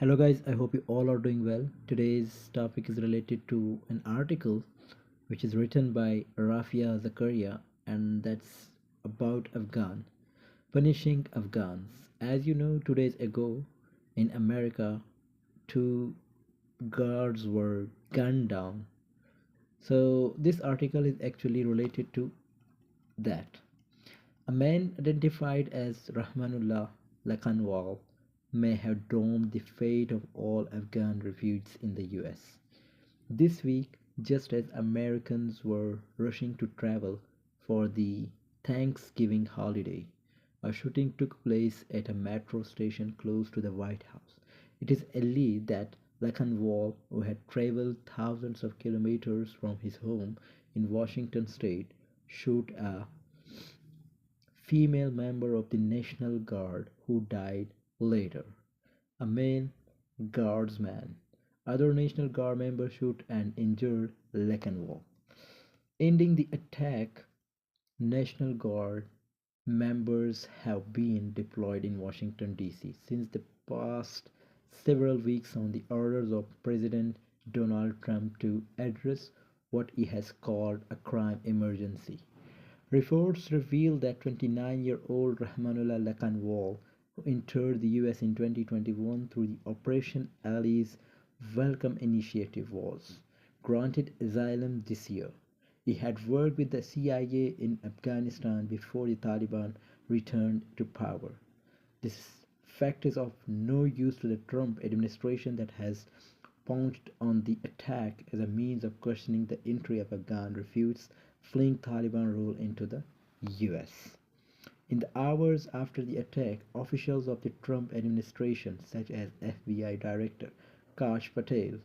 Hello guys, I hope you all are doing well. Today's topic is related to an article which is written by Rafia Zakaria, and that's about Afghan punishing Afghans. As you know, 2 days ago in America, two guards were gunned down. So this article is actually related to that. A man identified as Rahmanullah Lakanwal may have doomed the fate of all Afghan refugees in the US. This week, just as Americans were rushing to travel for the Thanksgiving holiday, a shooting took place at a metro station close to the White House. It is alleged that Lakanwal, who had traveled thousands of kilometers from his home in Washington state, shot a female member of the National Guard who died later, a male guardsman. Other National Guard members shot and injured Lakanwal. Ending the attack, National Guard members have been deployed in Washington, D.C. since the past several weeks on the orders of President Donald Trump to address what he has called a crime emergency. Reports reveal that 29-year-old Rahmanullah Lakanwal, who entered the US in 2021 through the Operation Ali's Welcome Initiative, was granted asylum this year. He had worked with the CIA in Afghanistan before the Taliban returned to power. This fact is of no use to the Trump administration that has pounced on the attack as a means of questioning the entry of Afghan refugees fleeing Taliban rule into the US. In the hours after the attack, officials of the Trump administration, such as FBI Director Kash Patel,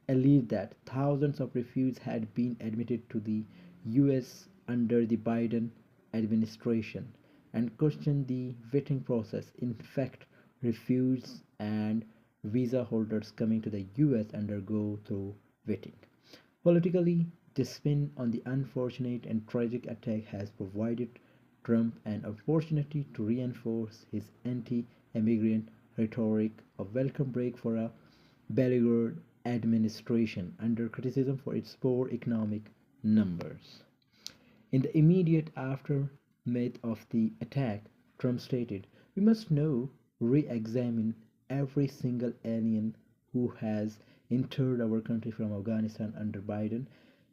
alleged that thousands of refugees had been admitted to the US under the Biden administration and questioned the vetting process. In fact, refugees and visa holders coming to the US undergo through vetting. Politically, the spin on the unfortunate and tragic attack has provided Trump an opportunity to reinforce his anti immigrant rhetoric, a welcome break for a beleaguered administration under criticism for its poor economic numbers. In the immediate aftermath of the attack, Trump stated, "We must now re examine every single alien who has entered our country from Afghanistan under Biden,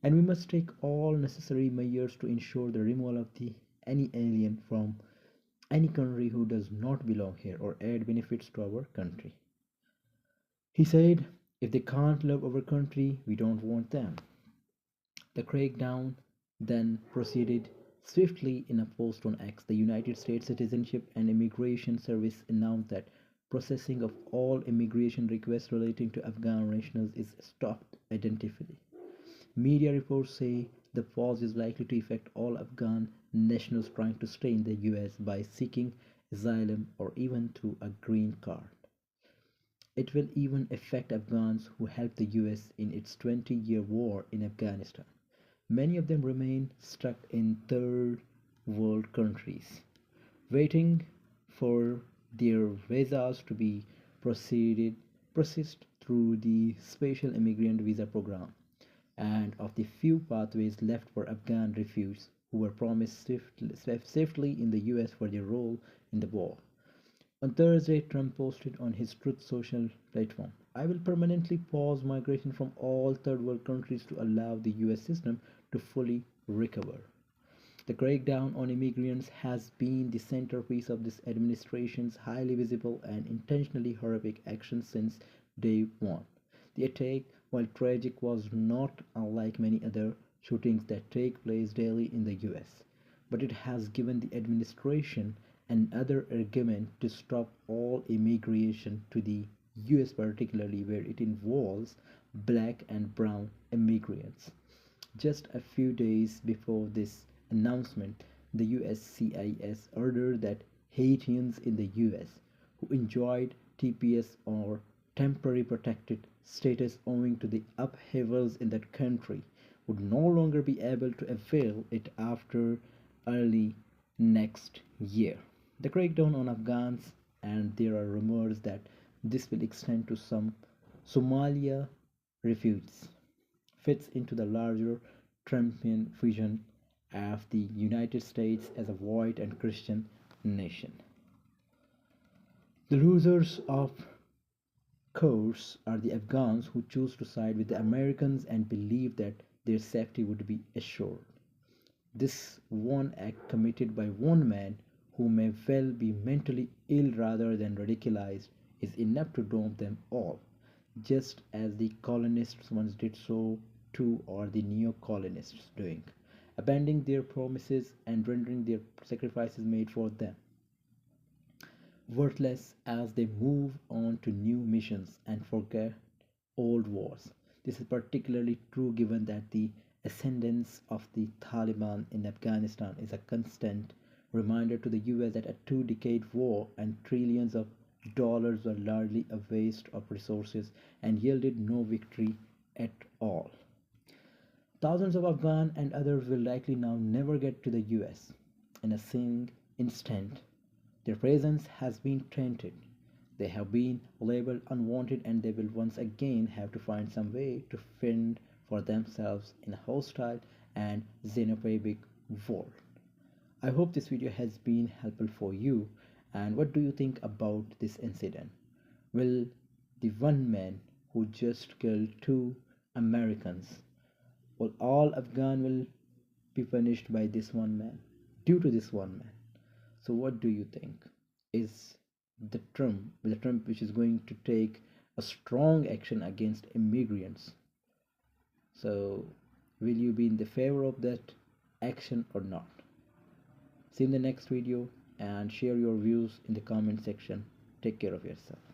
and we must take all necessary measures to ensure the removal of any alien from any country who does not belong here or add benefits to our country." He said, "If they can't love our country, we don't want them." The crackdown then proceeded swiftly. In a post on X, the United States Citizenship and Immigration Service announced that processing of all immigration requests relating to Afghan nationals is stopped indefinitely. Media reports say the pause is likely to affect all Afghan nationals trying to stay in the US by seeking asylum or even through a green card. It will even affect Afghans who helped the US in its 20-year war in Afghanistan. Many of them remain stuck in third world countries, waiting for their visas to be processed through the special immigrant visa program, and of the few pathways left for Afghan refugees who were promised safely in the US for their role in the war. On Thursday, Trump posted on his Truth Social platform, "I will permanently pause migration from all third world countries to allow the US system to fully recover." The crackdown on immigrants has been the centerpiece of this administration's highly visible and intentionally horrific actions since day one. The attack, while tragic, was not unlike many other shootings that take place daily in the US, but it has given the administration another argument to stop all immigration to the US, particularly where it involves black and brown immigrants. Just a few days before this announcement, the USCIS ordered that Haitians in the US who enjoyed TPS or temporary protected status owing to the upheavals in that country would no longer be able to avail it after early next year. The crackdown on Afghans, and there are rumors that this will extend to some Somalia refugees, fits into the larger Trumpian vision of the United States as a white and Christian nation. The losers of course are the Afghans who choose to side with the Americans and believe that their safety would be assured. This one act committed by one man who may well be mentally ill rather than radicalized is enough to dump them all, just as the colonists once did so too or the neo-colonists doing, abandoning their promises and rendering their sacrifices made for them worthless as they move on to new missions and forget old wars. This is particularly true given that the ascendance of the Taliban in Afghanistan is a constant reminder to the US that a 2 decade war and trillions of dollars were largely a waste of resources and yielded no victory at all. Thousands of Afghan and others will likely now never get to the US. In a single instant, their presence has been tainted. They have been labeled unwanted and they will once again have to find some way to fend for themselves in a hostile and xenophobic world. I hope this video has been helpful for you. And what do you think about this incident? Will the one man who just killed two Americans, will all Afghan will be punished by this one man, due to this one man? So what do you think? Is the Trump which is going to take a strong action against immigrants? So will you be in the favor of that action or not? See you in the next video and share your views in the comment section. Take care of yourself.